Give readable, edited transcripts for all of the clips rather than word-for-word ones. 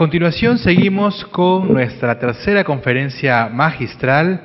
continuación seguimos con nuestra tercera conferencia magistral.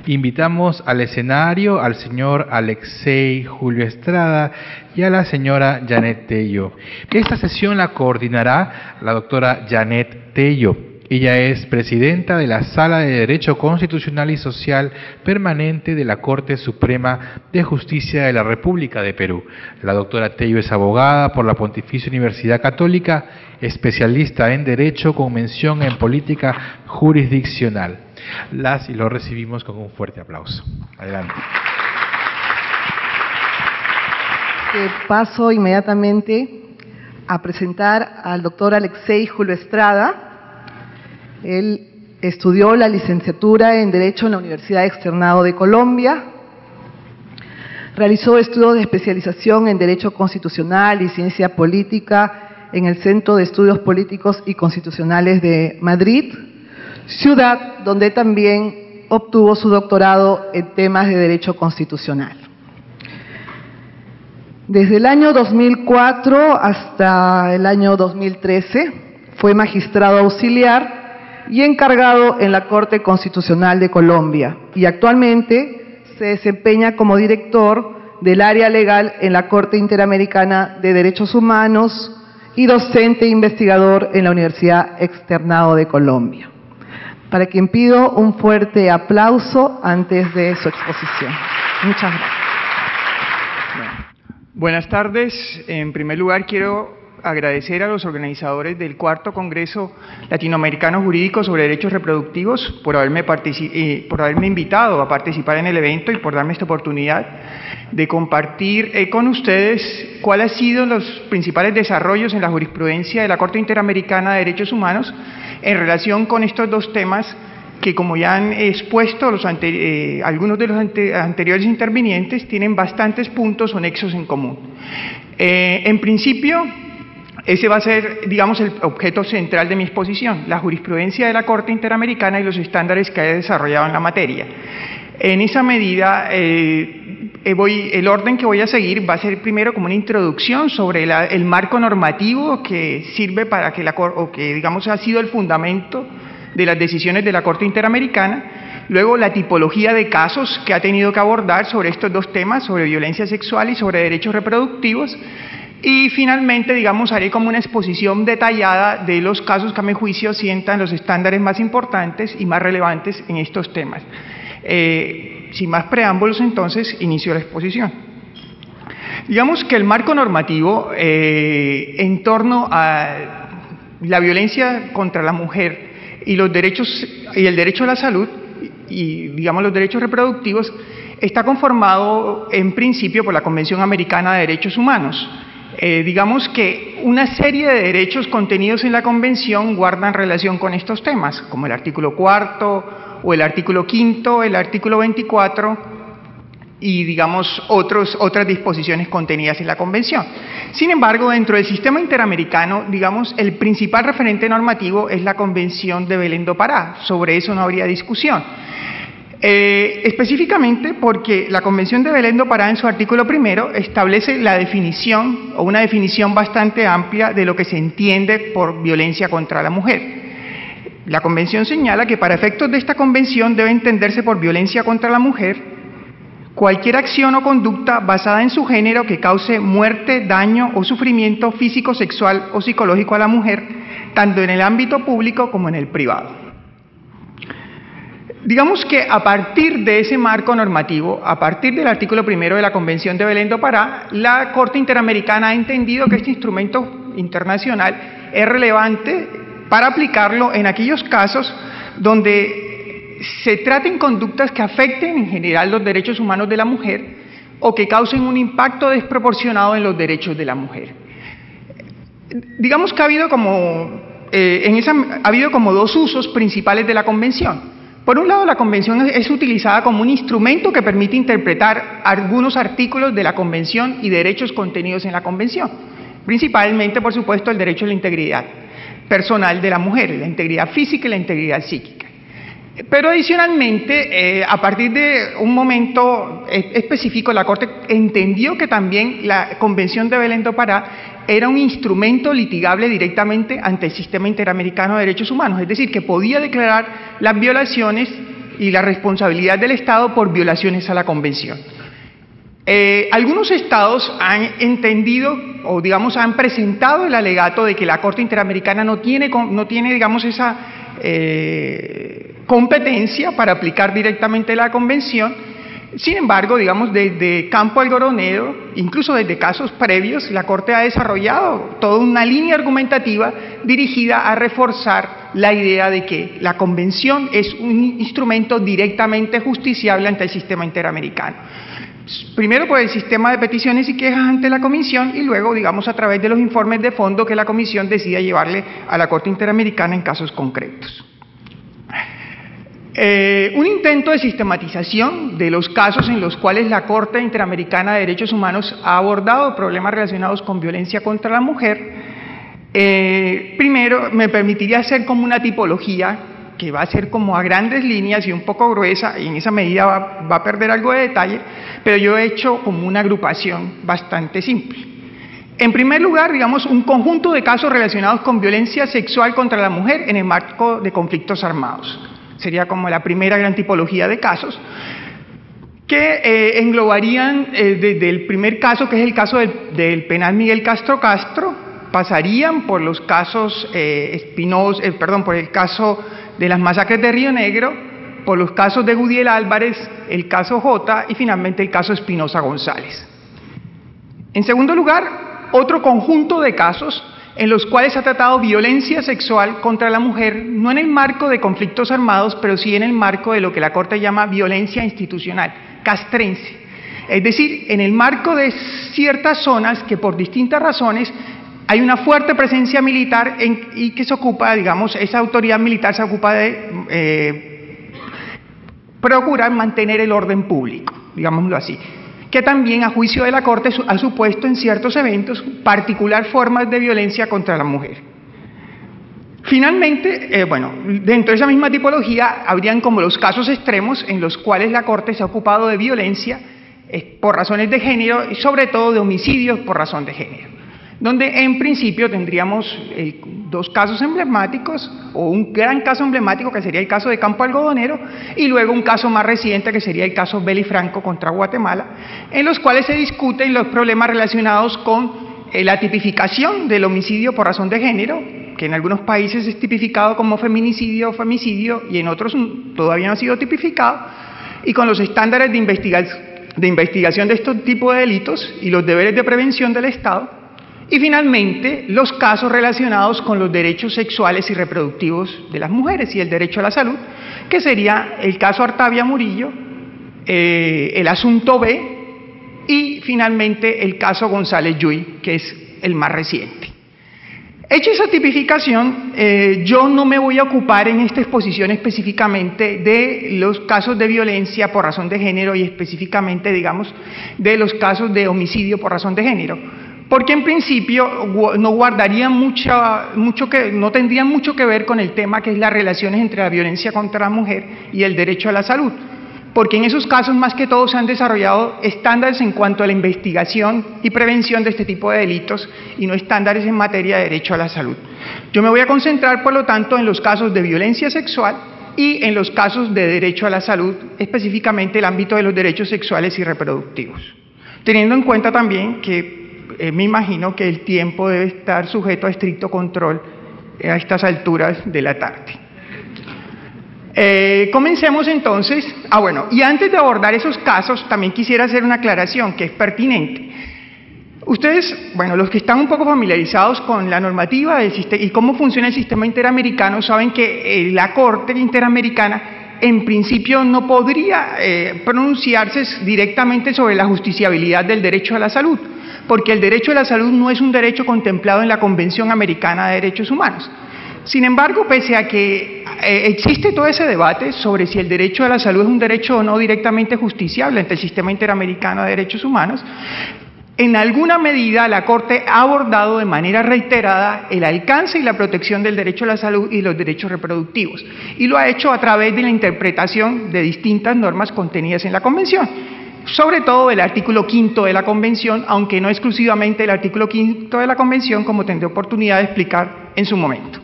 Invitamos al escenario al señor Alexei Julio Estrada y a la señora Janet Tello. Esta sesión la coordinará la doctora Janet Tello. Ella es presidenta de la Sala de Derecho Constitucional y Social Permanente de la Corte Suprema de Justicia de la República de Perú. La doctora Tello es abogada por la Pontificia Universidad Católica, especialista en Derecho con mención en Política Jurisdiccional. Las y lo recibimos con un fuerte aplauso. Adelante. Paso inmediatamente a presentar al doctor Alexei Julio Estrada. Él estudió la licenciatura en Derecho en la Universidad Externado de Colombia, realizó estudios de especialización en Derecho Constitucional y Ciencia Política en el Centro de Estudios Políticos y Constitucionales de Madrid, ciudad donde también obtuvo su doctorado en temas de Derecho Constitucional. Desde el año 2004 hasta el año 2013 fue magistrado auxiliar y encargado en la Corte Constitucional de Colombia, y actualmente se desempeña como director del área legal en la Corte Interamericana de Derechos Humanos y docente e investigador en la Universidad Externado de Colombia, para quien pido un fuerte aplauso antes de su exposición. Muchas gracias. Buenas tardes. En primer lugar, quiero agradecer a los organizadores del cuarto Congreso Latinoamericano Jurídico sobre Derechos Reproductivos por haberme invitado a participar en el evento y por darme esta oportunidad de compartir con ustedes cuáles han sido los principales desarrollos en la jurisprudencia de la Corte Interamericana de Derechos Humanos en relación con estos dos temas que, como ya han expuesto algunos de los anteriores intervinientes, tienen bastantes puntos o nexos en común. En principio, ese va a ser, digamos, el objeto central de mi exposición, la jurisprudencia de la Corte Interamericana y los estándares que ha desarrollado en la materia. En esa medida, el orden que voy a seguir va a ser primero como una introducción sobre el marco normativo que sirve para que digamos, ha sido el fundamento de las decisiones de la Corte Interamericana. Luego, la tipología de casos que ha tenido que abordar sobre estos dos temas, sobre violencia sexual y sobre derechos reproductivos. Y finalmente, digamos, haré como una exposición detallada de los casos que a mi juicio sientan los estándares más importantes y más relevantes en estos temas. Sin más preámbulos, entonces, inicio la exposición. Digamos que el marco normativo en torno a la violencia contra la mujer y los derechos y el derecho a la salud y, digamos, los derechos reproductivos está conformado en principio por la Convención Americana de Derechos Humanos. Digamos que una serie de derechos contenidos en la Convención guardan relación con estos temas, como el artículo 4 o el artículo 5, el artículo 24 y, digamos, otras disposiciones contenidas en la Convención. Sin embargo, dentro del sistema interamericano, digamos, el principal referente normativo es la Convención de Belén do Pará. Sobre eso no habría discusión. Específicamente porque la Convención de Belén do Pará en su artículo primero establece la definición o una definición bastante amplia de lo que se entiende por violencia contra la mujer. La Convención señala que para efectos de esta Convención debe entenderse por violencia contra la mujer cualquier acción o conducta basada en su género que cause muerte, daño o sufrimiento físico, sexual o psicológico a la mujer, tanto en el ámbito público como en el privado. Digamos que a partir de ese marco normativo, a partir del artículo primero de la Convención de Belén do Pará, la Corte Interamericana ha entendido que este instrumento internacional es relevante para aplicarlo en aquellos casos donde se traten conductas que afecten en general los derechos humanos de la mujer o que causen un impacto desproporcionado en los derechos de la mujer. Digamos que ha habido como dos usos principales de la Convención. Por un lado, la Convención es utilizada como un instrumento que permite interpretar algunos artículos de la Convención y derechos contenidos en la Convención, principalmente, por supuesto, el derecho a la integridad personal de la mujer, la integridad física y la integridad psíquica. Pero adicionalmente, a partir de un momento específico, la Corte entendió que también la Convención de Belém do Pará era un instrumento litigable directamente ante el Sistema Interamericano de Derechos Humanos, es decir, que podía declarar las violaciones y la responsabilidad del Estado por violaciones a la Convención. Algunos estados han entendido o digamos han presentado el alegato de que la Corte Interamericana no tiene digamos esa competencia para aplicar directamente la Convención. Sin embargo, digamos, desde Campo Algodonero, incluso desde casos previos, la Corte ha desarrollado toda una línea argumentativa dirigida a reforzar la idea de que la Convención es un instrumento directamente justiciable ante el sistema interamericano. Primero por el sistema de peticiones y quejas ante la Comisión y luego, digamos, a través de los informes de fondo que la Comisión decida llevarle a la Corte Interamericana en casos concretos. Un intento de sistematización de los casos en los cuales la Corte Interamericana de Derechos Humanos ha abordado problemas relacionados con violencia contra la mujer. Primero, me permitiría hacer como una tipología que va a ser como a grandes líneas y un poco gruesa, y en esa medida va a perder algo de detalle, pero yo he hecho como una agrupación bastante simple. En primer lugar, digamos, un conjunto de casos relacionados con violencia sexual contra la mujer en el marco de conflictos armados. Sería como la primera gran tipología de casos, que englobarían desde el primer caso, que es el caso del penal Miguel Castro Castro, pasarían por los casos por el caso de las masacres de Río Negro, por los casos de Gudiel Álvarez, el caso J y finalmente el caso Espinosa González. En segundo lugar, otro conjunto de casos en los cuales se ha tratado violencia sexual contra la mujer, no en el marco de conflictos armados, pero sí en el marco de lo que la Corte llama violencia institucional, castrense. Es decir, en el marco de ciertas zonas que por distintas razones hay una fuerte presencia militar y que se ocupa, digamos, esa autoridad militar se ocupa de procurar mantener el orden público, digámoslo así, que también a juicio de la Corte ha supuesto en ciertos eventos particular formas de violencia contra la mujer. Finalmente, dentro de esa misma tipología habrían como los casos extremos en los cuales la Corte se ha ocupado de violencia por razones de género y sobre todo de homicidios por razón de género, donde en principio tendríamos dos casos emblemáticos o un gran caso emblemático que sería el caso de Campo Algodonero y luego un caso más reciente que sería el caso Beli Franco contra Guatemala, en los cuales se discuten los problemas relacionados con la tipificación del homicidio por razón de género, que en algunos países es tipificado como feminicidio o femicidio y en otros todavía no ha sido tipificado, y con los estándares de investigación de estos tipos de delitos y los deberes de prevención del Estado. Y finalmente, los casos relacionados con los derechos sexuales y reproductivos de las mujeres y el derecho a la salud, que sería el caso Artavia Murillo, el asunto B y finalmente el caso González Yuy, que es el más reciente. Hecha esa tipificación, yo no me voy a ocupar en esta exposición específicamente de los casos de violencia por razón de género y específicamente, digamos, de los casos de homicidio por razón de género, porque en principio no tendrían mucho que ver con el tema que es las relaciones entre la violencia contra la mujer y el derecho a la salud, porque en esos casos más que todo se han desarrollado estándares en cuanto a la investigación y prevención de este tipo de delitos y no estándares en materia de derecho a la salud. Yo me voy a concentrar, por lo tanto, en los casos de violencia sexual y en los casos de derecho a la salud, específicamente el ámbito de los derechos sexuales y reproductivos, teniendo en cuenta también que me imagino que el tiempo debe estar sujeto a estricto control a estas alturas de la tarde. Comencemos entonces. Y antes de abordar esos casos, también quisiera hacer una aclaración que es pertinente. Ustedes, los que están un poco familiarizados con la normativa y cómo funciona el sistema interamericano, saben que la Corte Interamericana en principio no podría pronunciarse directamente sobre la justiciabilidad del derecho a la salud, porque el derecho a la salud no es un derecho contemplado en la Convención Americana de Derechos Humanos. Sin embargo, pese a que existe todo ese debate sobre si el derecho a la salud es un derecho o no directamente justiciable ante el sistema interamericano de derechos humanos, En alguna medida, la Corte ha abordado de manera reiterada el alcance y la protección del derecho a la salud y los derechos reproductivos, y lo ha hecho a través de la interpretación de distintas normas contenidas en la Convención, sobre todo el artículo 5 de la Convención, aunque no exclusivamente el artículo 5 de la Convención, como tendré oportunidad de explicar en su momento.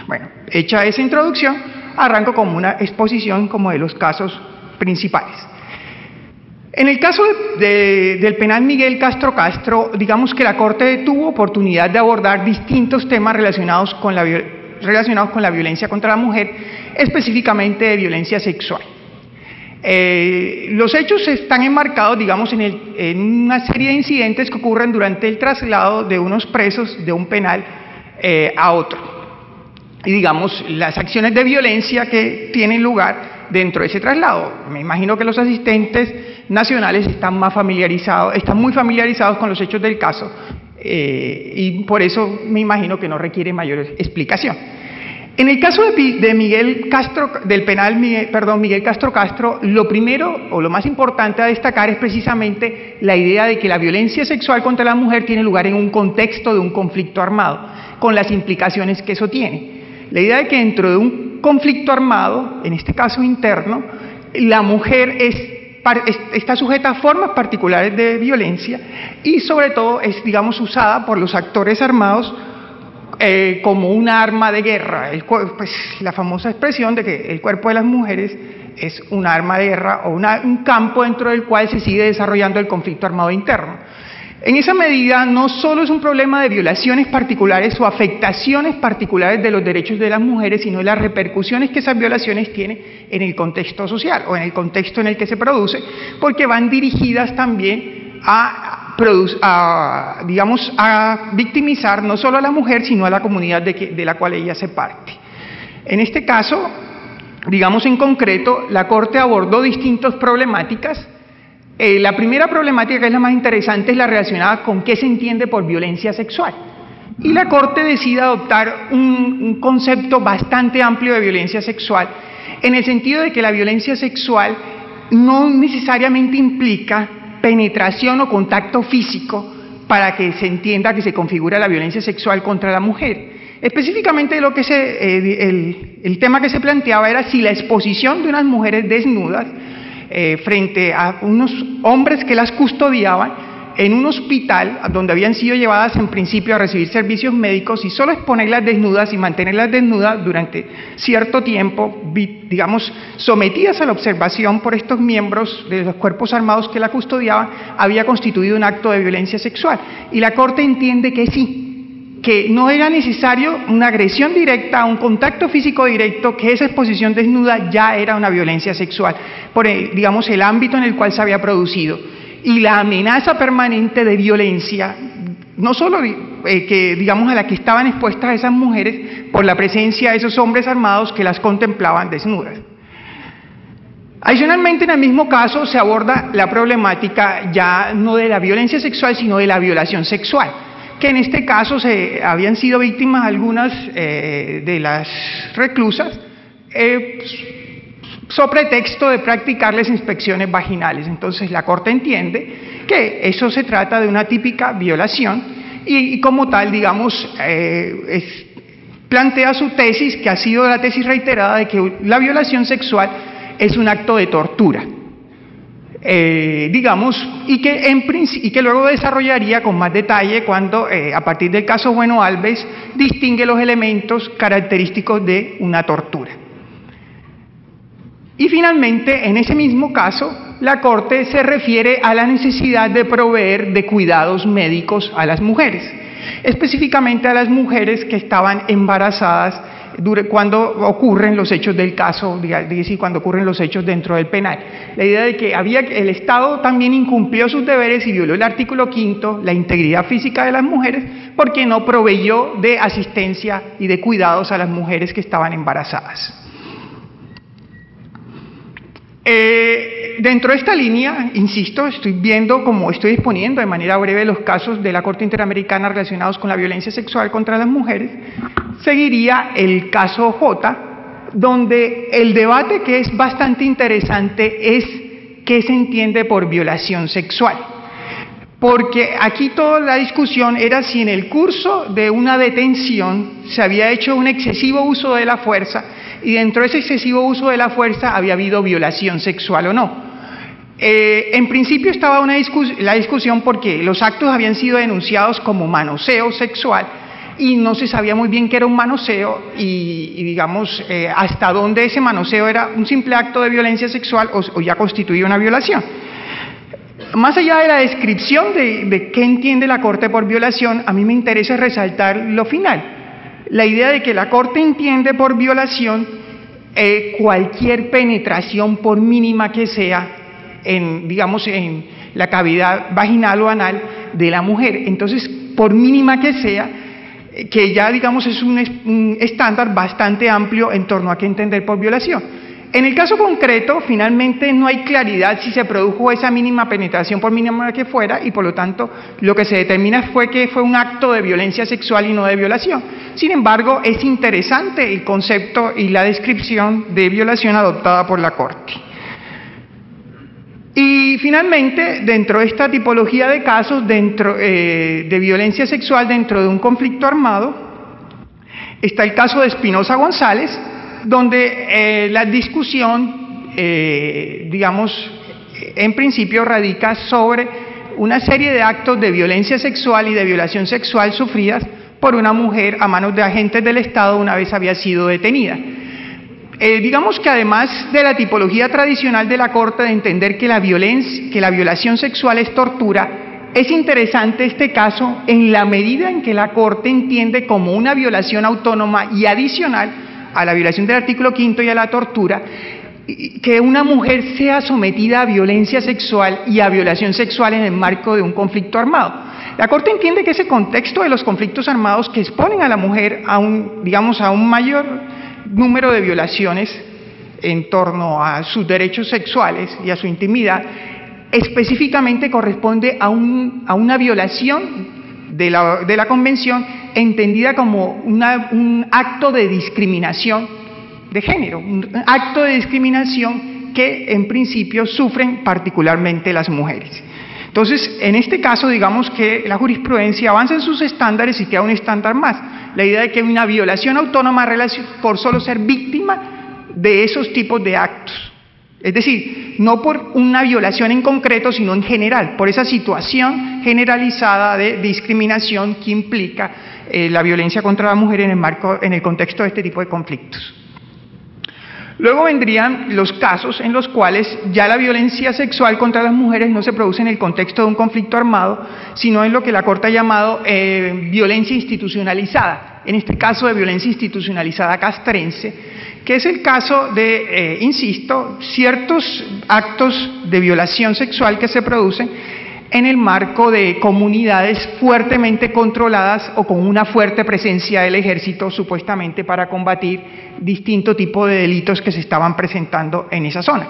Bueno, hecha esa introducción, arranco como una exposición como de los casos principales. En el caso del penal Miguel Castro Castro, digamos que la Corte tuvo oportunidad de abordar distintos temas relacionados con la violencia contra la mujer, específicamente de violencia sexual. Los hechos están enmarcados, digamos, en una serie de incidentes que ocurren durante el traslado de unos presos de un penal a otro. Y, digamos, las acciones de violencia que tienen lugar dentro de ese traslado. Me imagino que los asistentes nacionales están muy familiarizados con los hechos del caso, y por eso me imagino que no requiere mayor explicación. En el caso de Miguel Castro Castro, lo primero o lo más importante a destacar es precisamente la idea de que la violencia sexual contra la mujer tiene lugar en un contexto de un conflicto armado, con las implicaciones que eso tiene. La idea de que dentro de un conflicto armado, en este caso interno, la mujer está sujeta a formas particulares de violencia y sobre todo es, digamos, usada por los actores armados como una arma de guerra. Pues, la famosa expresión de que el cuerpo de las mujeres es un arma de guerra o un campo dentro del cual se sigue desarrollando el conflicto armado interno. En esa medida, no solo es un problema de violaciones particulares o afectaciones particulares de los derechos de las mujeres, sino de las repercusiones que esas violaciones tienen en el contexto social o en el contexto en el que se produce, porque van dirigidas también a victimizar no solo a la mujer, sino a la comunidad de la cual ella hace parte. En este caso, digamos en concreto, la Corte abordó distintas problemáticas. La primera problemática, que es la más interesante, es la relacionada con qué se entiende por violencia sexual. Y la Corte decide adoptar un concepto bastante amplio de violencia sexual, en el sentido de que la violencia sexual no necesariamente implica penetración o contacto físico para que se entienda que se configura la violencia sexual contra la mujer. Específicamente el tema que se planteaba era si la exposición de unas mujeres desnudas frente a unos hombres que las custodiaban en un hospital donde habían sido llevadas en principio a recibir servicios médicos, y solo exponerlas desnudas y mantenerlas desnudas durante cierto tiempo, digamos, sometidas a la observación por estos miembros de los cuerpos armados que la custodiaban, había constituido un acto de violencia sexual. Y la Corte entiende que sí, que no era necesario una agresión directa, un contacto físico directo, que esa exposición desnuda ya era una violencia sexual, por digamos, el ámbito en el cual se había producido. Y la amenaza permanente de violencia, no solo digamos, a la que estaban expuestas esas mujeres por la presencia de esos hombres armados que las contemplaban desnudas. Adicionalmente, en el mismo caso se aborda la problemática ya no de la violencia sexual, sino de la violación sexual, que en este caso habían sido víctimas algunas de las reclusas, sobre pretexto de practicarles inspecciones vaginales. Entonces la Corte entiende que eso se trata de una típica violación y como tal, digamos, plantea su tesis, que ha sido la tesis reiterada, de que la violación sexual es un acto de tortura. Digamos, y que luego desarrollaría con más detalle cuando, a partir del caso Bueno Alves, distingue los elementos característicos de una tortura. Y finalmente, en ese mismo caso, la Corte se refiere a la necesidad de proveer de cuidados médicos a las mujeres, específicamente a las mujeres que estaban embarazadas cuando ocurren los hechos del caso, decir, cuando ocurren los hechos dentro del penal. La idea de que el Estado también incumplió sus deberes y violó el artículo 5, la integridad física de las mujeres, porque no proveyó de asistencia y de cuidados a las mujeres que estaban embarazadas. Dentro de esta línea, insisto, estoy exponiendo de manera breve los casos de la Corte Interamericana relacionados con la violencia sexual contra las mujeres. Seguiría el caso J, donde el debate, que es bastante interesante, es qué se entiende por violación sexual. porque aquí toda la discusión era si en el curso de una detención se había hecho un excesivo uso de la fuerza, y dentro de ese excesivo uso de la fuerza había habido violación sexual o no. En principio estaba la discusión porque los actos habían sido denunciados como manoseo sexual y no se sabía muy bien qué era un manoseo y digamos, hasta dónde ese manoseo era un simple acto de violencia sexual o ya constituía una violación. Más allá de la descripción de qué entiende la Corte por violación, a mí me interesa resaltar lo final. La idea de que la Corte entiende por violación cualquier penetración, por mínima que sea, digamos, en la cavidad vaginal o anal de la mujer. Entonces, por mínima que sea, que ya, digamos, es un estándar bastante amplio en torno a qué entender por violación. En el caso concreto, finalmente no hay claridad si se produjo esa mínima penetración, por mínima que fuera, y por lo tanto lo que se determina fue que fue un acto de violencia sexual y no de violación. Sin embargo, es interesante el concepto y la descripción de violación adoptada por la Corte. Y finalmente, dentro de esta tipología de casos de violencia sexual dentro de un conflicto armado, está el caso de Espinosa González, donde la discusión, digamos, en principio radica sobre una serie de actos de violencia sexual y de violación sexual sufridas por una mujer a manos de agentes del Estado una vez había sido detenida. Digamos que además de la tipología tradicional de la Corte de entender que la violación sexual es tortura, es interesante este caso en la medida en que la Corte entiende como una violación autónoma y adicional a la violación del artículo 5 y a la tortura, que una mujer sea sometida a violencia sexual y a violación sexual en el marco de un conflicto armado. La Corte entiende que ese contexto de los conflictos armados que exponen a la mujer a un mayor número de violaciones en torno a sus derechos sexuales y a su intimidad, específicamente corresponde a una violación de la Convención entendida como un acto de discriminación de género, un acto de discriminación que en principio sufren particularmente las mujeres. Entonces, en este caso, digamos que la jurisprudencia avanza en sus estándares y queda un estándar más. La idea de que una violación autónoma por solo ser víctima de esos tipos de actos. Es decir, no por una violación en concreto, sino en general, por esa situación generalizada de discriminación que implica la violencia contra la mujer en el contexto de este tipo de conflictos. Luego vendrían los casos en los cuales ya la violencia sexual contra las mujeres no se produce en el contexto de un conflicto armado, sino en lo que la Corte ha llamado violencia institucionalizada, en este caso de violencia institucionalizada castrense, que es el caso de, insisto, ciertos actos de violación sexual que se producen en el marco de comunidades fuertemente controladas o con una fuerte presencia del ejército, supuestamente para combatir distinto tipo de delitos que se estaban presentando en esa zona.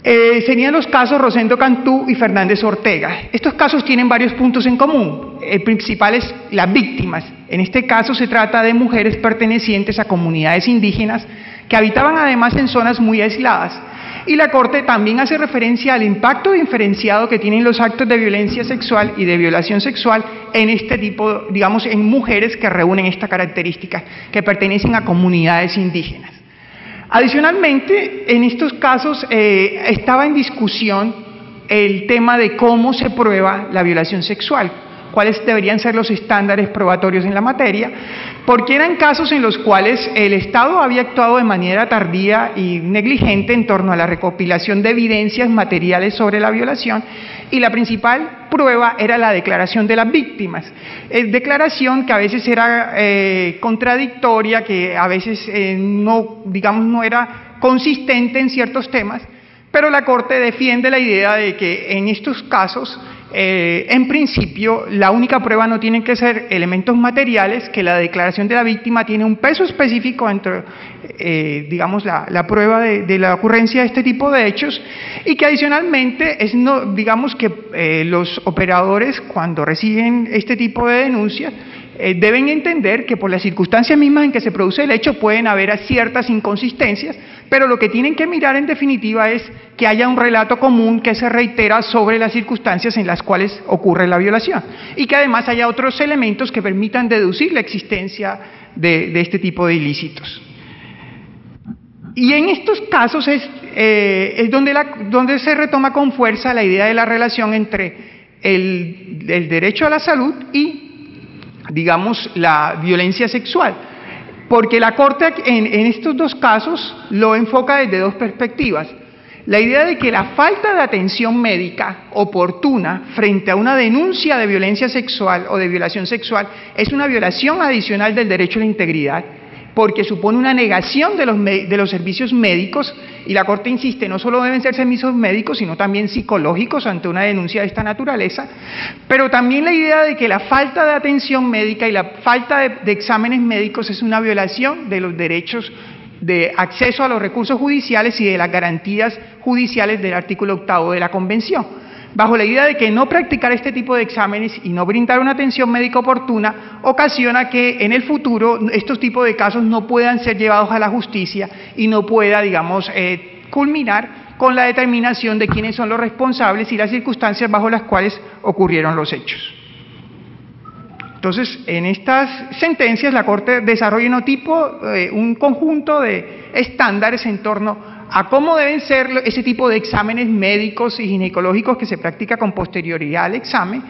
Serían los casos Rosendo Cantú y Fernández Ortega. Estos casos tienen varios puntos en común. El principal es las víctimas. En este caso se trata de mujeres pertenecientes a comunidades indígenas que habitaban además en zonas muy aisladas. Y la Corte también hace referencia al impacto diferenciado que tienen los actos de violencia sexual y de violación sexual en este tipo, digamos, en mujeres que reúnen esta característica, que pertenecen a comunidades indígenas. Adicionalmente, en estos casos estaba en discusión el tema de cómo se prueba la violación sexual, cuáles deberían ser los estándares probatorios en la materia, porque eran casos en los cuales el Estado había actuado de manera tardía y negligente en torno a la recopilación de evidencias materiales sobre la violación, y la principal prueba era la declaración de las víctimas, declaración que a veces era contradictoria, que a veces no era consistente en ciertos temas, pero la Corte defiende la idea de que en estos casos, en principio, la única prueba no tienen que ser elementos materiales, que la declaración de la víctima tiene un peso específico entre, la prueba de la ocurrencia de este tipo de hechos, y que adicionalmente, los operadores, cuando reciben este tipo de denuncias, deben entender que por las circunstancias mismas en que se produce el hecho pueden haber ciertas inconsistencias, pero lo que tienen que mirar en definitiva es que haya un relato común que se reitera sobre las circunstancias en las cuales ocurre la violación y que además haya otros elementos que permitan deducir la existencia de este tipo de ilícitos. Y en estos casos es donde se retoma con fuerza la idea de la relación entre el derecho a la salud y, digamos, la violencia sexual. Porque la Corte en estos dos casos lo enfoca desde dos perspectivas. La idea de que la falta de atención médica oportuna frente a una denuncia de violencia sexual o de violación sexual es una violación adicional del derecho a la integridad, porque supone una negación de los servicios médicos, y la Corte insiste, no solo deben ser servicios médicos, sino también psicológicos ante una denuncia de esta naturaleza, pero también la idea de que la falta de atención médica y la falta de exámenes médicos es una violación de los derechos de acceso a los recursos judiciales y de las garantías judiciales del artículo 8º de la Convención, bajo la idea de que no practicar este tipo de exámenes y no brindar una atención médica oportuna ocasiona que en el futuro estos tipos de casos no puedan ser llevados a la justicia y no pueda, digamos, culminar con la determinación de quiénes son los responsables y las circunstancias bajo las cuales ocurrieron los hechos. Entonces, en estas sentencias la Corte desarrolla un conjunto de estándares en torno a cómo deben ser ese tipo de exámenes médicos y ginecológicos que se practica con posterioridad al examen,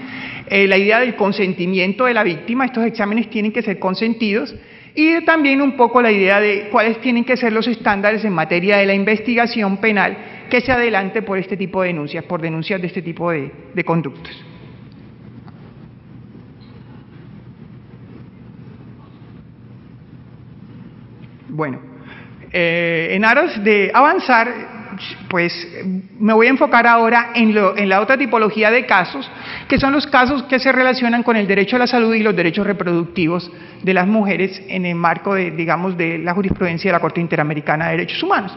la idea del consentimiento de la víctima, estos exámenes tienen que ser consentidos, y también un poco la idea de cuáles tienen que ser los estándares en materia de la investigación penal que se adelante por este tipo de denuncias, por denuncias de este tipo de conductas. Bueno, en aras de avanzar, pues me voy a enfocar ahora en la otra tipología de casos, que son los casos que se relacionan con el derecho a la salud y los derechos reproductivos de las mujeres en el marco de, digamos, de la jurisprudencia de la Corte Interamericana de Derechos Humanos.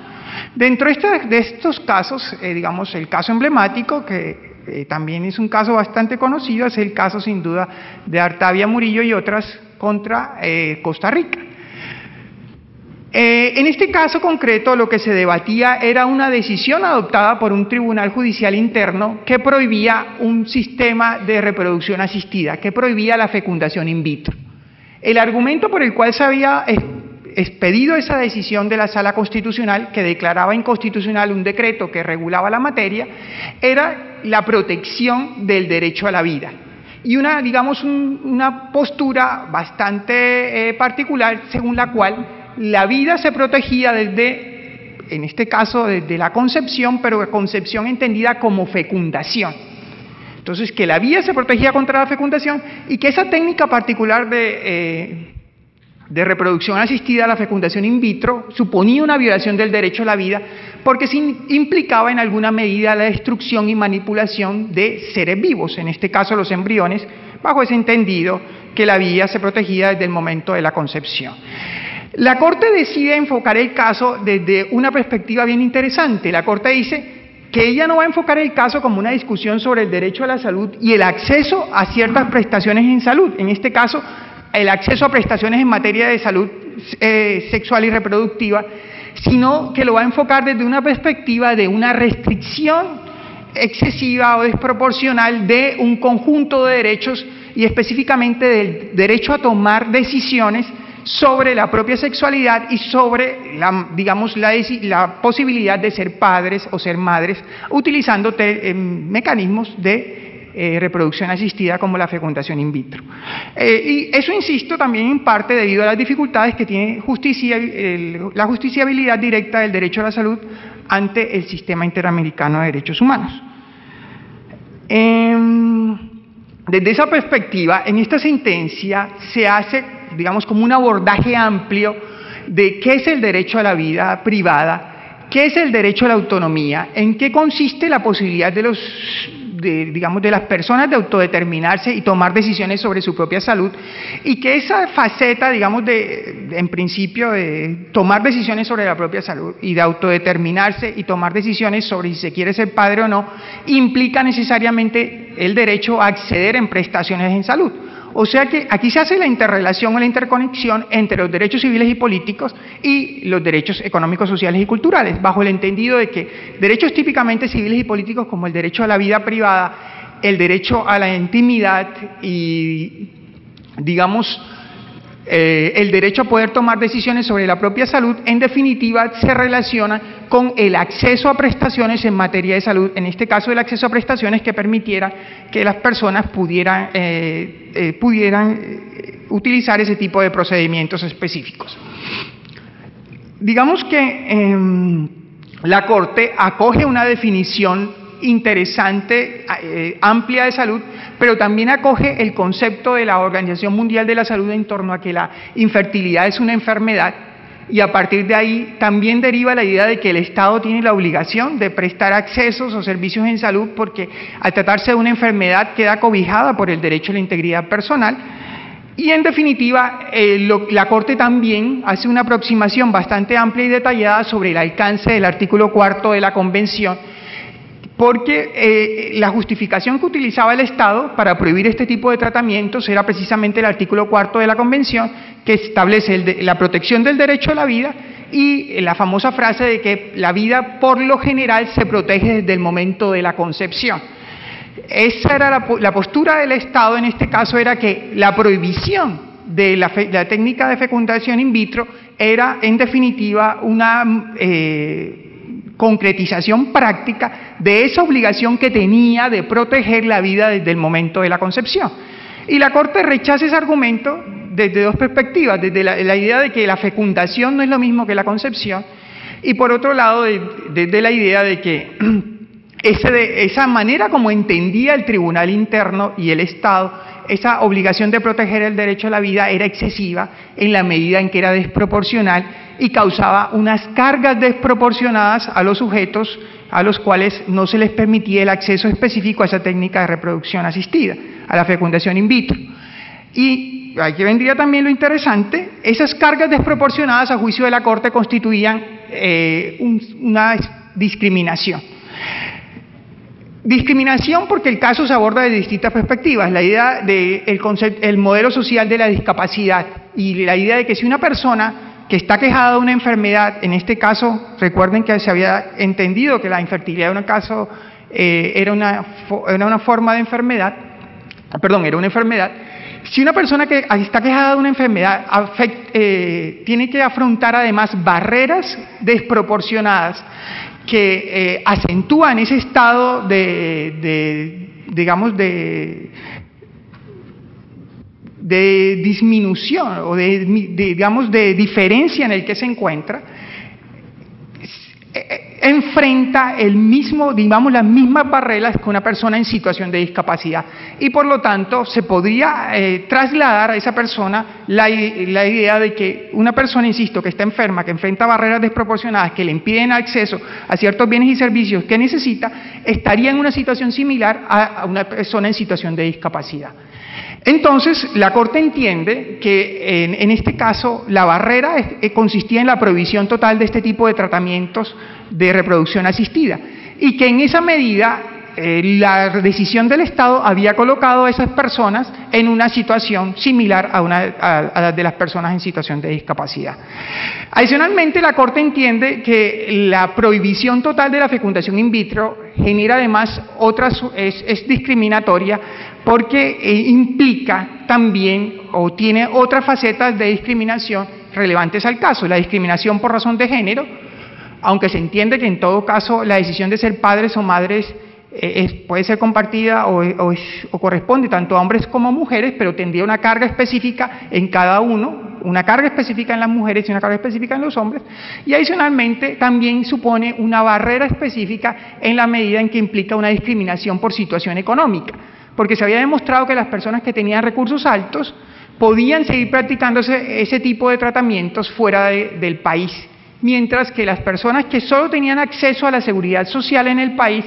Dentro de estos casos, digamos, el caso emblemático, que también es un caso bastante conocido, es el caso sin duda de Artavia Murillo y otras contra Costa Rica. En este caso concreto lo que se debatía era una decisión adoptada por un tribunal judicial interno que prohibía un sistema de reproducción asistida, que prohibía la fecundación in vitro. El argumento por el cual se había expedido esa decisión de la Sala Constitucional, que declaraba inconstitucional un decreto que regulaba la materia, era la protección del derecho a la vida. Y una postura bastante particular según la cual la vida se protegía desde, en este caso, desde la concepción, pero concepción entendida como fecundación. Entonces, que la vida se protegía contra la fecundación y que esa técnica particular de reproducción asistida, la fecundación in vitro, suponía una violación del derecho a la vida porque implicaba en alguna medida la destrucción y manipulación de seres vivos, en este caso los embriones, bajo ese entendido que la vida se protegía desde el momento de la concepción. La Corte decide enfocar el caso desde una perspectiva bien interesante. La Corte dice que ella no va a enfocar el caso como una discusión sobre el derecho a la salud y el acceso a ciertas prestaciones en salud, en este caso el acceso a prestaciones en materia de salud sexual y reproductiva, sino que lo va a enfocar desde una perspectiva de una restricción excesiva o desproporcional de un conjunto de derechos y específicamente del derecho a tomar decisiones sobre la propia sexualidad y sobre la posibilidad de ser padres o ser madres utilizando mecanismos de reproducción asistida como la fecundación in vitro. Y eso, insisto, también en parte debido a las dificultades que tiene la justiciabilidad directa del derecho a la salud ante el sistema interamericano de derechos humanos. Desde esa perspectiva, en esta sentencia se hace, digamos, como un abordaje amplio de qué es el derecho a la vida privada, qué es el derecho a la autonomía, en qué consiste la posibilidad de las personas de autodeterminarse y tomar decisiones sobre su propia salud, y que esa faceta, en principio, de tomar decisiones sobre la propia salud y de autodeterminarse y tomar decisiones sobre si se quiere ser padre o no, implica necesariamente el derecho a acceder en prestaciones en salud, O sea que aquí se hace la interrelación o la interconexión entre los derechos civiles y políticos y los derechos económicos, sociales y culturales, bajo el entendido de que derechos típicamente civiles y políticos como el derecho a la vida privada, el derecho a la intimidad y, digamos, el derecho a poder tomar decisiones sobre la propia salud, en definitiva, se relaciona con el acceso a prestaciones en materia de salud, en este caso el acceso a prestaciones que permitiera que las personas pudieran utilizar ese tipo de procedimientos específicos. Digamos que la Corte acoge una definición interesante, amplia de salud, pero también acoge el concepto de la Organización Mundial de la Salud en torno a que la infertilidad es una enfermedad, y a partir de ahí también deriva la idea de que el Estado tiene la obligación de prestar accesos o servicios en salud, porque al tratarse de una enfermedad queda cobijada por el derecho a la integridad personal. Y en definitiva, la Corte también hace una aproximación bastante amplia y detallada sobre el alcance del artículo 4 de la Convención, porque la justificación que utilizaba el Estado para prohibir este tipo de tratamientos era precisamente el artículo 4 de la Convención, que establece la protección del derecho a la vida y la famosa frase de que la vida por lo general se protege desde el momento de la concepción. Esa era la postura del Estado en este caso, era que la prohibición de la técnica de fecundación in vitro era en definitiva una concretización práctica de esa obligación que tenía de proteger la vida desde el momento de la concepción. Y la Corte rechaza ese argumento desde dos perspectivas, desde la idea de que la fecundación no es lo mismo que la concepción, y por otro lado desde la idea de que esa manera como entendía el Tribunal Interno y el Estado, esa obligación de proteger el derecho a la vida era excesiva en la medida en que era desproporcional y causaba unas cargas desproporcionadas a los sujetos a los cuales no se les permitía el acceso específico a esa técnica de reproducción asistida, a la fecundación in vitro. Y aquí vendría también lo interesante: esas cargas desproporcionadas a juicio de la Corte constituían una discriminación. Discriminación porque el caso se aborda desde distintas perspectivas, la idea del modelo social de la discapacidad y la idea de que si una persona que está quejada de una enfermedad, en este caso, recuerden que se había entendido que la infertilidad era una forma de enfermedad, era una enfermedad. Si una persona que está quejada de una enfermedad tiene que afrontar además barreras desproporcionadas que acentúan ese estado digamos, de disminución o digamos, de diferencia en el que se encuentra, enfrenta digamos, las mismas barreras que una persona en situación de discapacidad, y por lo tanto se podría trasladar a esa persona la idea de que una persona, insisto, que está enferma, que enfrenta barreras desproporcionadas que le impiden acceso a ciertos bienes y servicios que necesita, estaría en una situación similar a una persona en situación de discapacidad. Entonces, la Corte entiende que en este caso la barrera consistía en la prohibición total de este tipo de tratamientos de reproducción asistida, y que en esa medida la decisión del Estado había colocado a esas personas en una situación similar a la de las personas en situación de discapacidad. Adicionalmente, la Corte entiende que la prohibición total de la fecundación in vitro genera además es discriminatoria, porque implica también o tiene otras facetas de discriminación relevantes al caso: la discriminación por razón de género, aunque se entiende que en todo caso la decisión de ser padres o madres puede ser compartida o corresponde tanto a hombres como a mujeres, pero tendría una carga específica en cada uno, una carga específica en las mujeres y una carga específica en los hombres, y adicionalmente también supone una barrera específica en la medida en que implica una discriminación por situación económica, porque se había demostrado que las personas que tenían recursos altos podían seguir practicándose ese tipo de tratamientos fuera del país, mientras que las personas que solo tenían acceso a la seguridad social en el país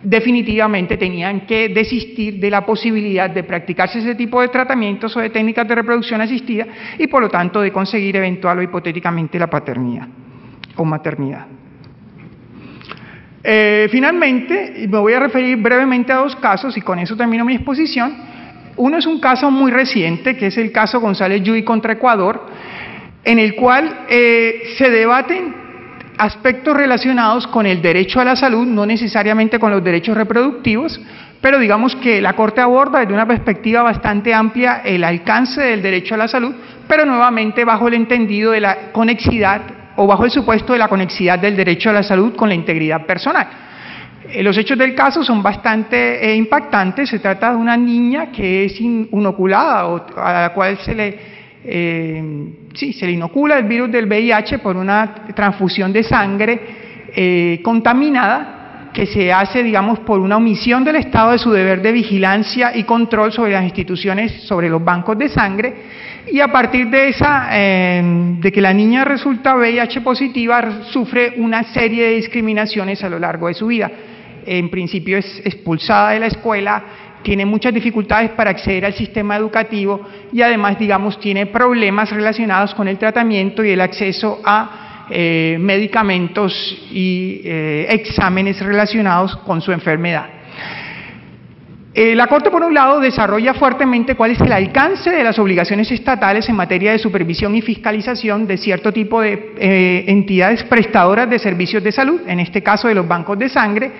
definitivamente tenían que desistir de la posibilidad de practicarse ese tipo de tratamientos o de técnicas de reproducción asistida, y por lo tanto de conseguir eventual o hipotéticamente la paternidad o maternidad. Finalmente, me voy a referir brevemente a dos casos y con eso termino mi exposición. Uno es un caso muy reciente, que es el caso González Yuy contra Ecuador, en el cual se debaten aspectos relacionados con el derecho a la salud, no necesariamente con los derechos reproductivos, pero digamos que la Corte aborda desde una perspectiva bastante amplia el alcance del derecho a la salud, pero nuevamente bajo el entendido de la conexidad o bajo el supuesto de la conexidad del derecho a la salud con la integridad personal. Los hechos del caso son bastante impactantes. Se trata de una niña que es inoculada o a la cual se le inocula el virus del VIH por una transfusión de sangre contaminada, que se hace, digamos, por una omisión del Estado de su deber de vigilancia y control sobre las instituciones, sobre los bancos de sangre, y a partir de de que la niña resulta VIH positiva, sufre una serie de discriminaciones a lo largo de su vida. En principio es expulsada de la escuela, tiene muchas dificultades para acceder al sistema educativo y además, digamos, tiene problemas relacionados con el tratamiento y el acceso a medicamentos y exámenes relacionados con su enfermedad. La Corte, por un lado, desarrolla fuertemente cuál es el alcance de las obligaciones estatales en materia de supervisión y fiscalización de cierto tipo de entidades prestadoras de servicios de salud, en este caso de los bancos de sangre,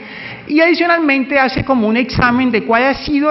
y adicionalmente hace como un examen de cuál ha sido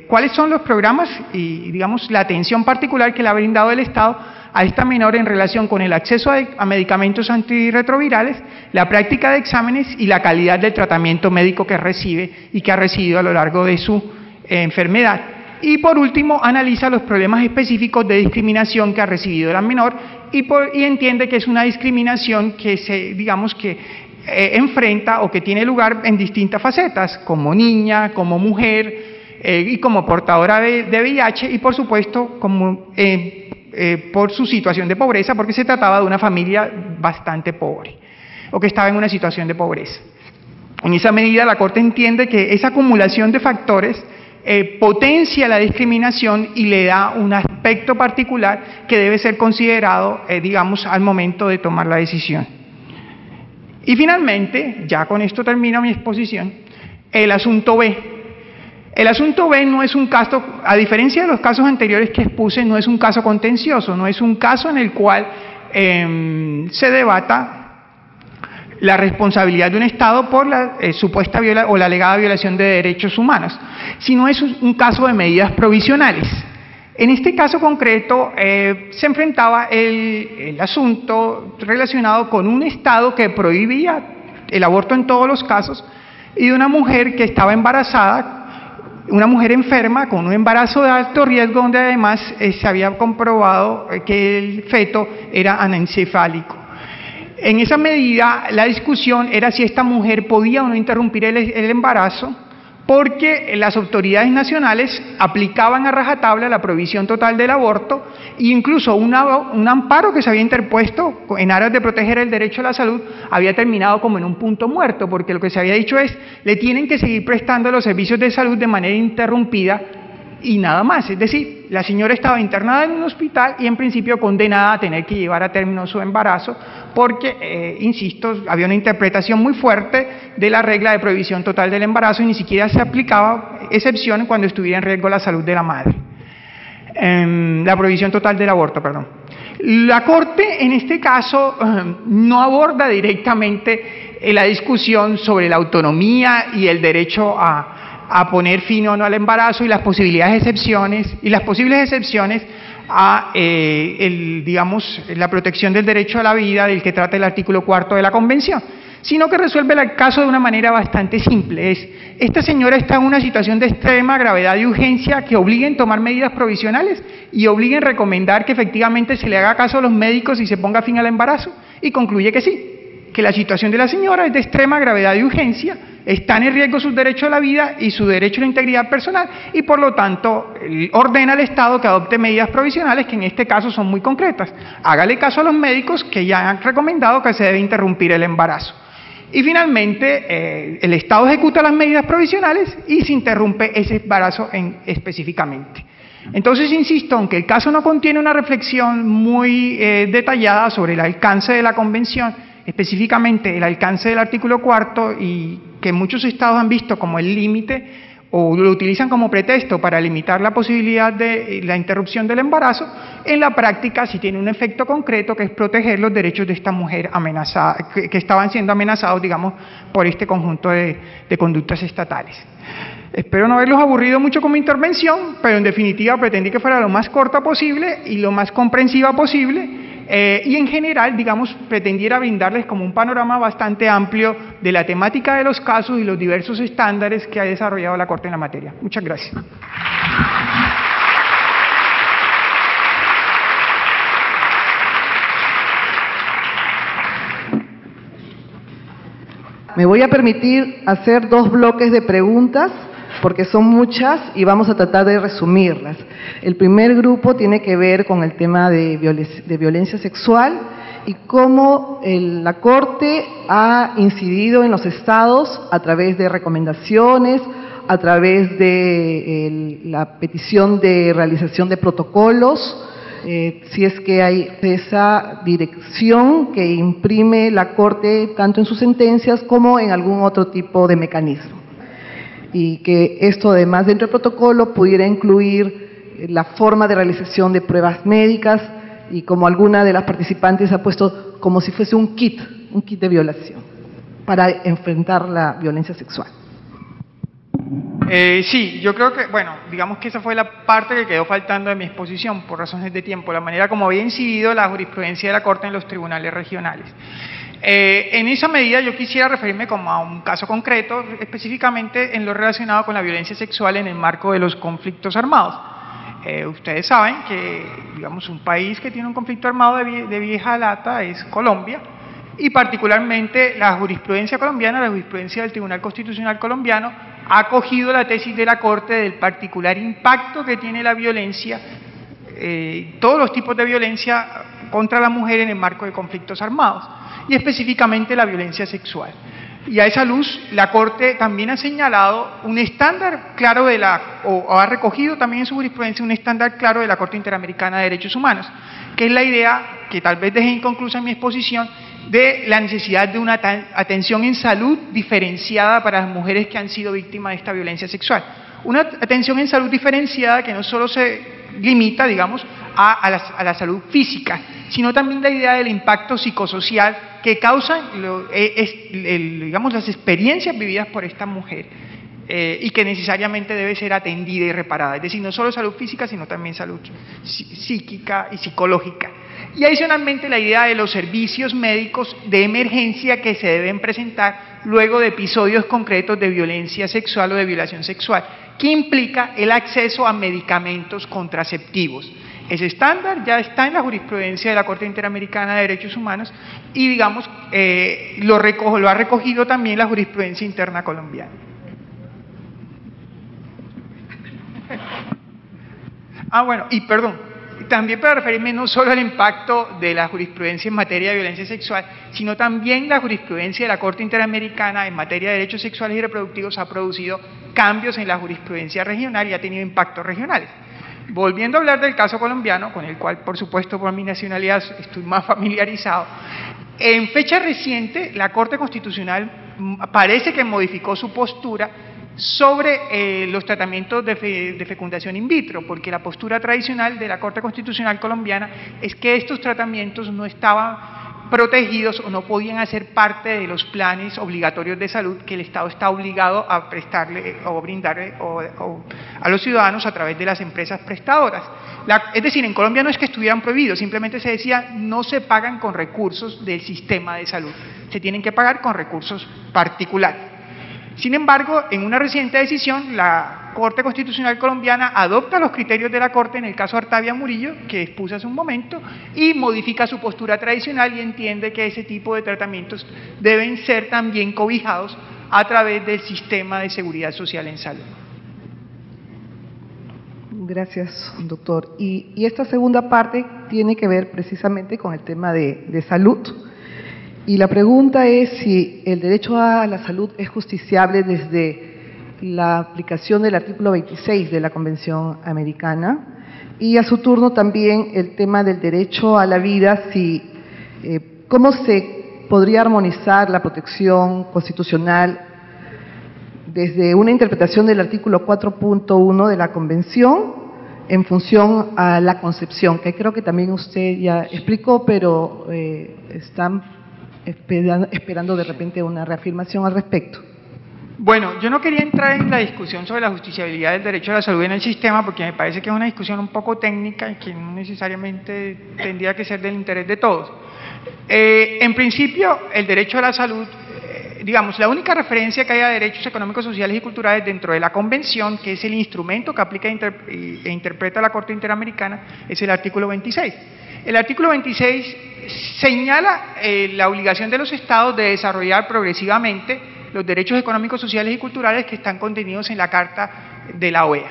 cuáles son los programas y, digamos, la atención particular que le ha brindado el Estado a esta menor en relación con el acceso a medicamentos antirretrovirales, la práctica de exámenes y la calidad del tratamiento médico que recibe y que ha recibido a lo largo de su enfermedad. Y por último, analiza los problemas específicos de discriminación que ha recibido la menor y entiende que es una discriminación que enfrenta o que tiene lugar en distintas facetas, como niña, como mujer y como portadora de VIH y por supuesto como por su situación de pobreza, porque se trataba de una familia bastante pobre o que estaba en una situación de pobreza. En esa medida la Corte entiende que esa acumulación de factores potencia la discriminación y le da un aspecto particular que debe ser considerado, digamos, al momento de tomar la decisión. Y finalmente, ya con esto termino mi exposición, el asunto B. El asunto B no es un caso, a diferencia de los casos anteriores que expuse, no es un caso contencioso, no es un caso en el cual se debata la responsabilidad de un Estado por la supuesta o la alegada violación de derechos humanos, sino es un caso de medidas provisionales. En este caso concreto se enfrentaba el asunto relacionado con un Estado que prohibía el aborto en todos los casos y de una mujer que estaba embarazada, una mujer enferma con un embarazo de alto riesgo donde además se había comprobado que el feto era anencefálico. En esa medida la discusión era si esta mujer podía o no interrumpir el embarazo, porque las autoridades nacionales aplicaban a rajatabla la prohibición total del aborto e incluso un amparo que se había interpuesto en aras de proteger el derecho a la salud había terminado como en un punto muerto, porque lo que se había dicho es, le tienen que seguir prestando los servicios de salud de manera interrumpida y nada más. Es decir, la señora estaba internada en un hospital y en principio condenada a tener que llevar a término su embarazo porque, insisto, había una interpretación muy fuerte de la regla de prohibición total del embarazo y ni siquiera se aplicaba excepción cuando estuviera en riesgo la salud de la madre. La prohibición total del aborto, perdón. La Corte en este caso no aborda directamente la discusión sobre la autonomía y el derecho a poner fin o no al embarazo y las posibilidades de excepciones y las posibles excepciones a la protección del derecho a la vida del que trata el artículo 4 de la Convención, sino que resuelve el caso de una manera bastante simple. Esta señora está en una situación de extrema gravedad y urgencia que obliguen a tomar medidas provisionales y obliguen a recomendar que efectivamente se le haga caso a los médicos y se ponga fin al embarazo, y concluye que sí, que la situación de la señora es de extrema gravedad y urgencia, están en riesgo sus derechos a la vida y su derecho a la integridad personal y por lo tanto ordena al Estado que adopte medidas provisionales que en este caso son muy concretas. Hágale caso a los médicos que ya han recomendado que se debe interrumpir el embarazo. Y finalmente el Estado ejecuta las medidas provisionales y se interrumpe ese embarazo específicamente. Entonces, insisto, aunque el caso no contiene una reflexión muy detallada sobre el alcance de la Convención, específicamente el alcance del artículo 4 y que muchos estados han visto como el límite o lo utilizan como pretexto para limitar la posibilidad de la interrupción del embarazo, en la práctica sí tiene un efecto concreto, que es proteger los derechos de esta mujer amenazada, que estaban siendo amenazados, digamos, por este conjunto de conductas estatales. Espero no haberlos aburrido mucho con mi intervención, pero en definitiva pretendí que fuera lo más corta posible y lo más comprensiva posible, y en general, digamos, pretendiera brindarles como un panorama bastante amplio de la temática de los casos y los diversos estándares que ha desarrollado la Corte en la materia. Muchas gracias. Me voy a permitir hacer 2 bloques de preguntas, porque son muchas y vamos a tratar de resumirlas. El primer grupo tiene que ver con el tema de violencia sexual y cómo la Corte ha incidido en los estados a través de recomendaciones, a través de la petición de realización de protocolos, si es que hay esa dirección que imprime la Corte tanto en sus sentencias como en algún otro tipo de mecanismo. Y que esto, además, dentro del protocolo pudiera incluir la forma de realización de pruebas médicas, y como alguna de las participantes ha puesto, como si fuese un kit de violación para enfrentar la violencia sexual. Sí, yo creo que, bueno, digamos que esa fue la parte que quedó faltando de mi exposición por razones de tiempo, la manera como había incidido la jurisprudencia de la Corte en los tribunales regionales. En esa medida yo quisiera referirme como a un caso concreto, específicamente en lo relacionado con la violencia sexual en el marco de los conflictos armados. Ustedes saben que, digamos, un país que tiene un conflicto armado de vieja data es Colombia, y particularmente la jurisprudencia colombiana, la jurisprudencia del Tribunal Constitucional colombiano, ha acogido la tesis de la Corte del particular impacto que tiene la violencia, todos los tipos de violencia contra la mujer en el marco de conflictos armados, y específicamente la violencia sexual. Y a esa luz, la Corte también ha señalado un estándar claro o ha recogido también en su jurisprudencia un estándar claro de la Corte Interamericana de Derechos Humanos, que es la idea, que tal vez dejé inconclusa en mi exposición, de la necesidad de una atención en salud diferenciada para las mujeres que han sido víctimas de esta violencia sexual. Una atención en salud diferenciada que no solo se limita, digamos, a la salud física, sino también la idea del impacto psicosocial que causan, digamos, las experiencias vividas por esta mujer, y que necesariamente debe ser atendida y reparada. Es decir, no solo salud física, sino también salud psíquica y psicológica. Y adicionalmente la idea de los servicios médicos de emergencia que se deben presentar luego de episodios concretos de violencia sexual o de violación sexual, que implica el acceso a medicamentos contraceptivos. Ese estándar ya está en la jurisprudencia de la Corte Interamericana de Derechos Humanos y, digamos, lo ha recogido también la jurisprudencia interna colombiana. Bueno, y perdón, también para referirme no solo al impacto de la jurisprudencia en materia de violencia sexual, sino también la jurisprudencia de la Corte Interamericana en materia de derechos sexuales y reproductivos ha producido cambios en la jurisprudencia regional y ha tenido impactos regionales. Volviendo a hablar del caso colombiano, con el cual, por supuesto, por mi nacionalidad estoy más familiarizado, en fecha reciente la Corte Constitucional parece que modificó su postura sobre los tratamientos de fecundación in vitro, porque la postura tradicional de la Corte Constitucional colombiana es que estos tratamientos no estaban protegidos o no podían hacer parte de los planes obligatorios de salud que el Estado está obligado a prestarle o brindarle a los ciudadanos a través de las empresas prestadoras. Es decir, en Colombia no es que estuvieran prohibidos, simplemente se decía no se pagan con recursos del sistema de salud, se tienen que pagar con recursos particulares. Sin embargo, en una reciente decisión, la Corte Constitucional colombiana adopta los criterios de la Corte en el caso Artavia Murillo, que expuse hace un momento, y modifica su postura tradicional y entiende que ese tipo de tratamientos deben ser también cobijados a través del sistema de seguridad social en salud. Gracias, doctor. Y esta segunda parte tiene que ver precisamente con el tema de salud. Y la pregunta es si el derecho a la salud es justiciable desde la aplicación del artículo 26 de la Convención Americana, y a su turno también el tema del derecho a la vida, cómo se podría armonizar la protección constitucional desde una interpretación del artículo 4.1 de la Convención en función a la concepción, que creo que también usted ya explicó, pero están esperando de repente una reafirmación al respecto. Bueno, yo no quería entrar en la discusión sobre la justiciabilidad del derecho a la salud en el sistema, porque me parece que es una discusión un poco técnica y que no necesariamente tendría que ser del interés de todos. En principio, el derecho a la salud, digamos, la única referencia que hay a derechos económicos, sociales y culturales dentro de la Convención, que es el instrumento que aplica e interpreta la Corte Interamericana, es el artículo 26. El artículo 26 señala la obligación de los Estados de desarrollar progresivamente los derechos económicos, sociales y culturales que están contenidos en la Carta de la OEA.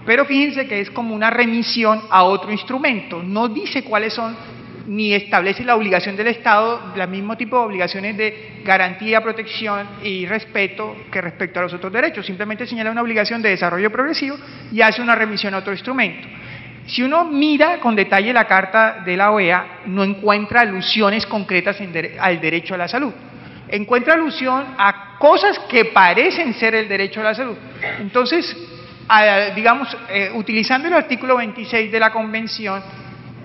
Pero fíjense que es como una remisión a otro instrumento, no dice cuáles son, ni establece la obligación del Estado, el mismo tipo de obligaciones de garantía, protección y respeto que respecto a los otros derechos, simplemente señala una obligación de desarrollo progresivo y hace una remisión a otro instrumento. Si uno mira con detalle la Carta de la OEA, no encuentra alusiones concretas al derecho a la salud. Encuentra alusión a cosas que parecen ser el derecho a la salud. Entonces, digamos, utilizando el artículo 26 de la Convención,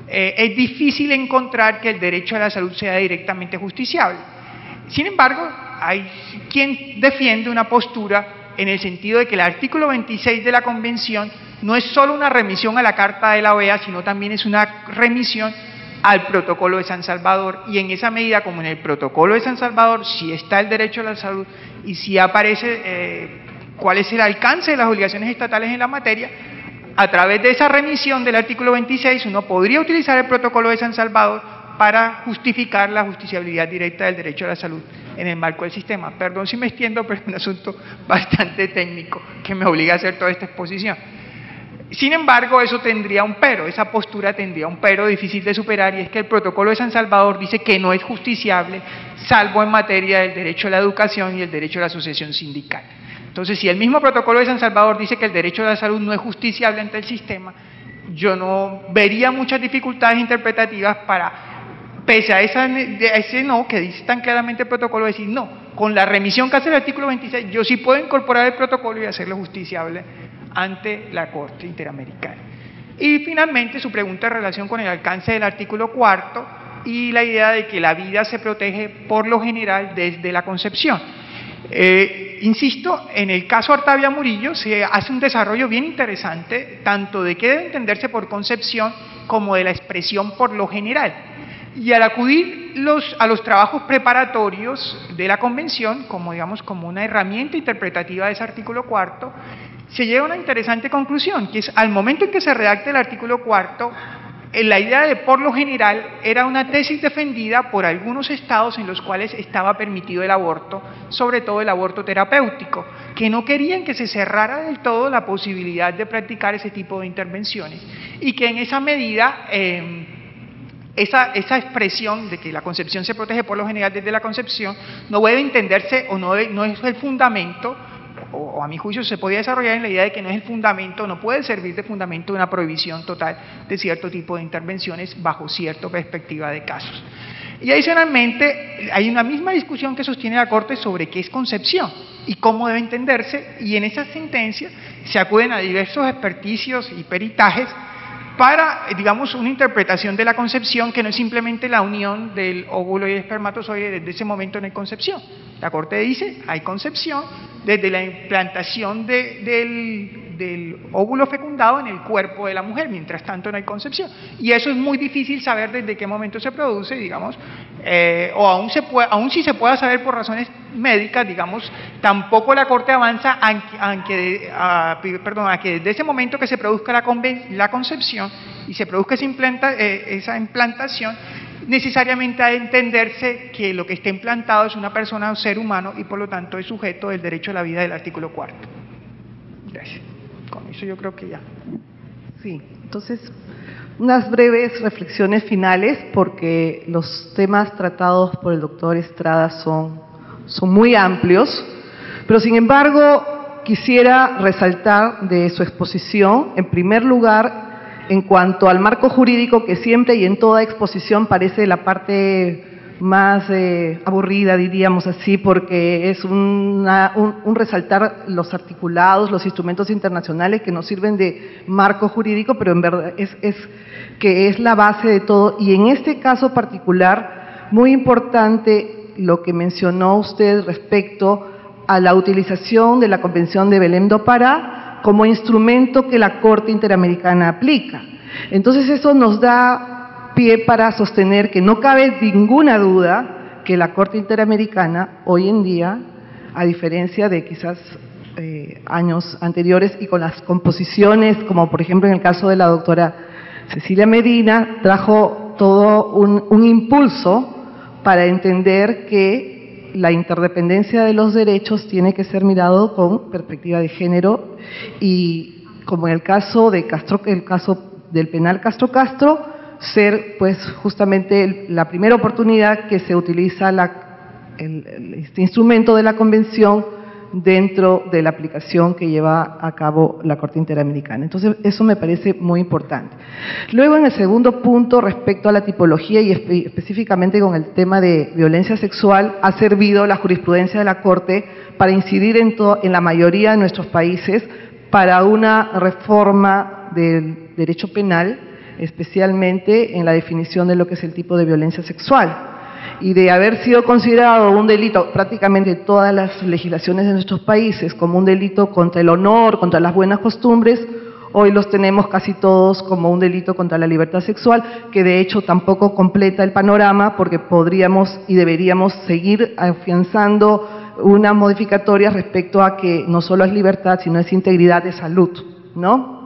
es difícil encontrar que el derecho a la salud sea directamente justiciable. Sin embargo, hay quien defiende una postura en el sentido de que el artículo 26 de la Convención no es solo una remisión a la Carta de la OEA, sino también es una remisión al Protocolo de San Salvador, y en esa medida, como en el Protocolo de San Salvador sí está el derecho a la salud y sí aparece cuál es el alcance de las obligaciones estatales en la materia, a través de esa remisión del artículo 26 uno podría utilizar el Protocolo de San Salvador para justificar la justiciabilidad directa del derecho a la salud en el marco del sistema. Perdón si me extiendo, pero es un asunto bastante técnico que me obliga a hacer toda esta exposición. Sin embargo, eso tendría un pero, esa postura tendría un pero difícil de superar, y es que el Protocolo de San Salvador dice que no es justiciable, salvo en materia del derecho a la educación y el derecho a la asociación sindical. Entonces, si el mismo Protocolo de San Salvador dice que el derecho a la salud no es justiciable ante el sistema, yo no vería muchas dificultades interpretativas para, pese a ese no, que dice tan claramente el protocolo, decir no, con la remisión que hace el artículo 26, yo sí puedo incorporar el protocolo y hacerlo justiciable ante la Corte Interamericana. Y finalmente su pregunta en relación con el alcance del artículo 4 y la idea de que la vida se protege por lo general desde la concepción. Insisto, en el caso Artavia Murillo se hace un desarrollo bien interesante, tanto de qué debe entenderse por concepción como de la expresión por lo general. Y al acudir a los trabajos preparatorios de la Convención, como digamos como una herramienta interpretativa de ese artículo 4, se llega a una interesante conclusión, que es al momento en que se redacta el artículo 4, la idea de por lo general era una tesis defendida por algunos estados en los cuales estaba permitido el aborto, sobre todo el aborto terapéutico, que no querían que se cerrara del todo la posibilidad de practicar ese tipo de intervenciones, y que en esa medida esa expresión de que la concepción se protege por lo general desde la concepción no debe entenderse o no es el fundamento, o a mi juicio se podía desarrollar en la idea de que no es el fundamento, no puede servir de fundamento una prohibición total de cierto tipo de intervenciones bajo cierta perspectiva de casos. Y adicionalmente hay una misma discusión que sostiene la Corte sobre qué es concepción y cómo debe entenderse, y en esa sentencia se acuden a diversos experticios y peritajes para, digamos, una interpretación de la concepción que no es simplemente la unión del óvulo y el espermatozoide. Desde ese momento no hay concepción. La Corte dice, hay concepción desde la implantación del óvulo fecundado en el cuerpo de la mujer, mientras tanto no hay concepción. Y eso es muy difícil saber desde qué momento se produce, digamos, o aún si se pueda saber por razones médicas, digamos, tampoco la Corte avanza a que desde ese momento que se produzca la concepción y se produzca esa implantación, necesariamente ha de entenderse que lo que está implantado es una persona, un ser humano, y por lo tanto es sujeto del derecho a la vida del artículo 4. Gracias. Con eso yo creo que ya. Sí, entonces, unas breves reflexiones finales, porque los temas tratados por el doctor Estrada son muy amplios, pero sin embargo quisiera resaltar de su exposición, en primer lugar, en cuanto al marco jurídico, que siempre y en toda exposición parece la parte más aburrida, diríamos así, porque es un resaltar los articulados, los instrumentos internacionales que nos sirven de marco jurídico, pero en verdad es la base de todo. Y en este caso particular, muy importante lo que mencionó usted respecto a la utilización de la Convención de Belém do Pará como instrumento que la Corte Interamericana aplica. Entonces eso nos da pie para sostener que no cabe ninguna duda que la Corte Interamericana hoy en día, a diferencia de quizás años anteriores y con las composiciones, como por ejemplo en el caso de la doctora Cecilia Medina, trajo todo un impulso para entender que la interdependencia de los derechos tiene que ser mirado con perspectiva de género, y como en el caso de Castro, el caso del penal Castro, ser pues justamente la primera oportunidad que se utiliza este instrumento de la Convención dentro de la aplicación que lleva a cabo la Corte Interamericana. Entonces, eso me parece muy importante. Luego, en el segundo punto, respecto a la tipología y específicamente con el tema de violencia sexual, ha servido la jurisprudencia de la Corte para incidir en la mayoría de nuestros países para una reforma del derecho penal, especialmente en la definición de lo que es el tipo de violencia sexual. Y de haber sido considerado un delito, prácticamente todas las legislaciones de nuestros países, como un delito contra el honor, contra las buenas costumbres, hoy los tenemos casi todos como un delito contra la libertad sexual, que de hecho tampoco completa el panorama, porque podríamos y deberíamos seguir afianzando una modificatoria respecto a que no solo es libertad, sino es integridad de salud, ¿no?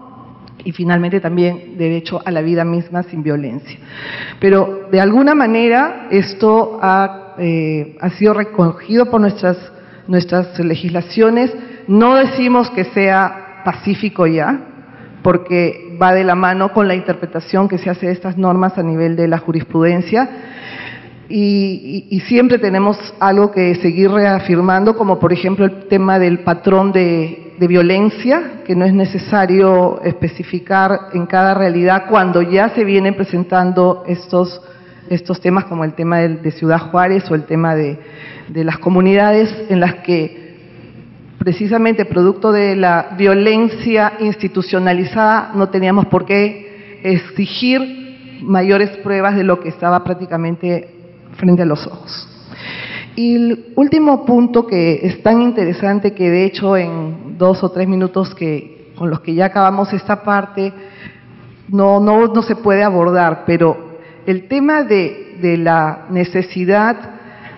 Y finalmente también derecho a la vida misma sin violencia. Pero de alguna manera esto ha sido recogido por nuestras legislaciones. No decimos que sea pacífico ya, porque va de la mano con la interpretación que se hace de estas normas a nivel de la jurisprudencia, y siempre tenemos algo que seguir reafirmando, como por ejemplo el tema del patrón de violencia, que no es necesario especificar en cada realidad cuando ya se vienen presentando estos temas, como el tema de Ciudad Juárez o el tema de las comunidades en las que precisamente producto de la violencia institucionalizada no teníamos por qué exigir mayores pruebas de lo que estaba prácticamente frente a los ojos. Y el último punto que es tan interesante, que de hecho en 2 o 3 minutos con los que ya acabamos esta parte no se puede abordar, pero el tema de la necesidad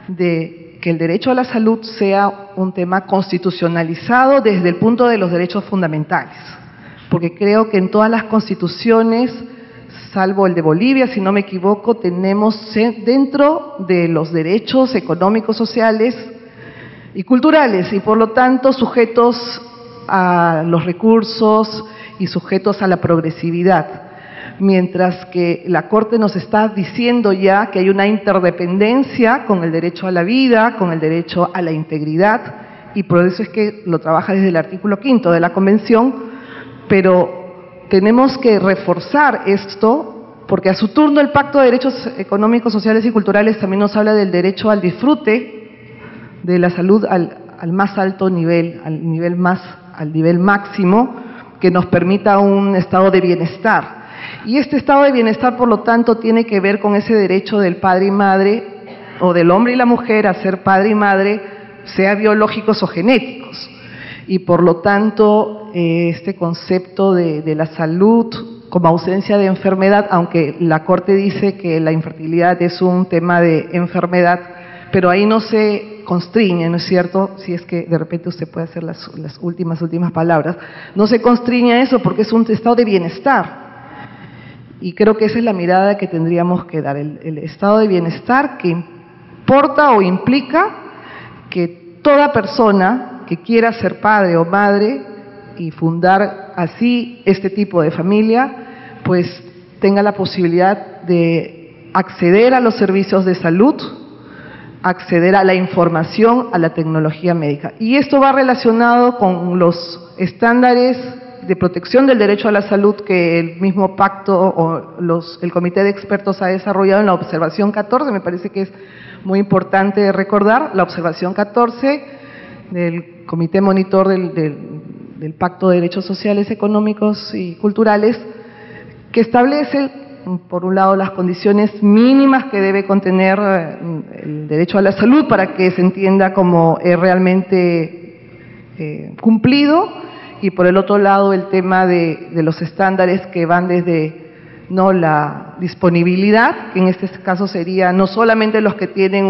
de que el derecho a la salud sea un tema constitucionalizado desde el punto de los derechos fundamentales, porque creo que en todas las constituciones, salvo el de Bolivia, si no me equivoco, tenemos dentro de los derechos económicos, sociales y culturales, y por lo tanto sujetos a los recursos y sujetos a la progresividad. Mientras que la Corte nos está diciendo ya que hay una interdependencia con el derecho a la vida, con el derecho a la integridad, y por eso es que lo trabaja desde el artículo 5º de la Convención, pero tenemos que reforzar esto, porque a su turno el Pacto de Derechos Económicos, Sociales y Culturales también nos habla del derecho al disfrute de la salud al más alto nivel, al nivel máximo, que nos permita un estado de bienestar. Y este estado de bienestar, por lo tanto, tiene que ver con ese derecho del padre y madre, o del hombre y la mujer a ser padre y madre, sea biológicos o genéticos. Y por lo tanto, este concepto de la salud como ausencia de enfermedad, aunque la Corte dice que la infertilidad es un tema de enfermedad, pero ahí no se constriñe, ¿no es cierto? Si es que de repente usted puede hacer las últimas palabras, no se constriñe a eso porque es un estado de bienestar. Y creo que esa es la mirada que tendríamos que dar, el estado de bienestar que importa o implica que toda persona que quiera ser padre o madre y fundar así este tipo de familia, pues tenga la posibilidad de acceder a los servicios de salud, acceder a la información, a la tecnología médica. Y esto va relacionado con los estándares de protección del derecho a la salud que el mismo pacto o el comité de expertos ha desarrollado en la observación 14, me parece que es muy importante recordar, la observación 14 del comité monitor del Pacto de Derechos Sociales, Económicos y Culturales, que establece, por un lado, las condiciones mínimas que debe contener el derecho a la salud para que se entienda como realmente cumplido, y por el otro lado el tema de los estándares que van desde la disponibilidad, que en este caso sería no solamente los que tienen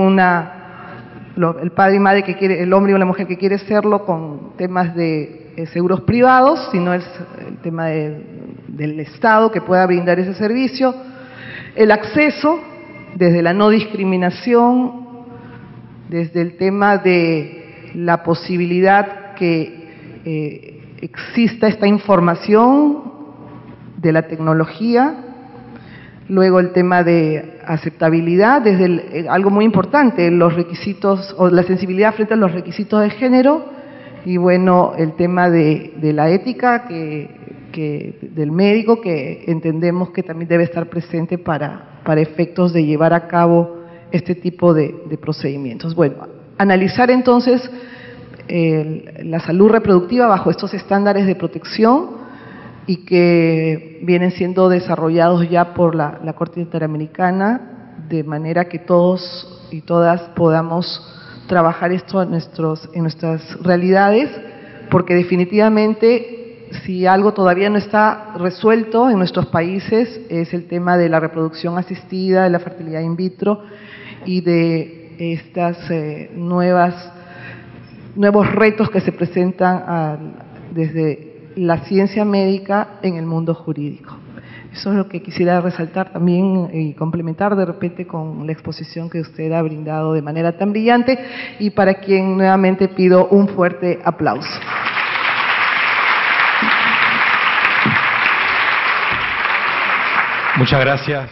el padre y madre que quiere, el hombre o la mujer que quiere serlo con temas de seguros privados, sino es el tema del Estado que pueda brindar ese servicio, el acceso desde la no discriminación, desde el tema de la posibilidad que exista esta información de la tecnología, luego el tema de aceptabilidad, desde algo muy importante, los requisitos o la sensibilidad frente a los requisitos de género, y bueno, el tema de la ética del médico, que entendemos que también debe estar presente para efectos de llevar a cabo este tipo de procedimientos. Bueno, analizar entonces la salud reproductiva bajo estos estándares de protección y que vienen siendo desarrollados ya por la Corte Interamericana, de manera que todos y todas podamos trabajar esto en nuestras realidades, porque definitivamente si algo todavía no está resuelto en nuestros países es el tema de la reproducción asistida, de la fertilidad in vitro y de estas nuevos retos que se presentan desde la ciencia médica en el mundo jurídico. Eso es lo que quisiera resaltar también y complementar de repente con la exposición que usted ha brindado de manera tan brillante, y para quien nuevamente pido un fuerte aplauso. Muchas gracias.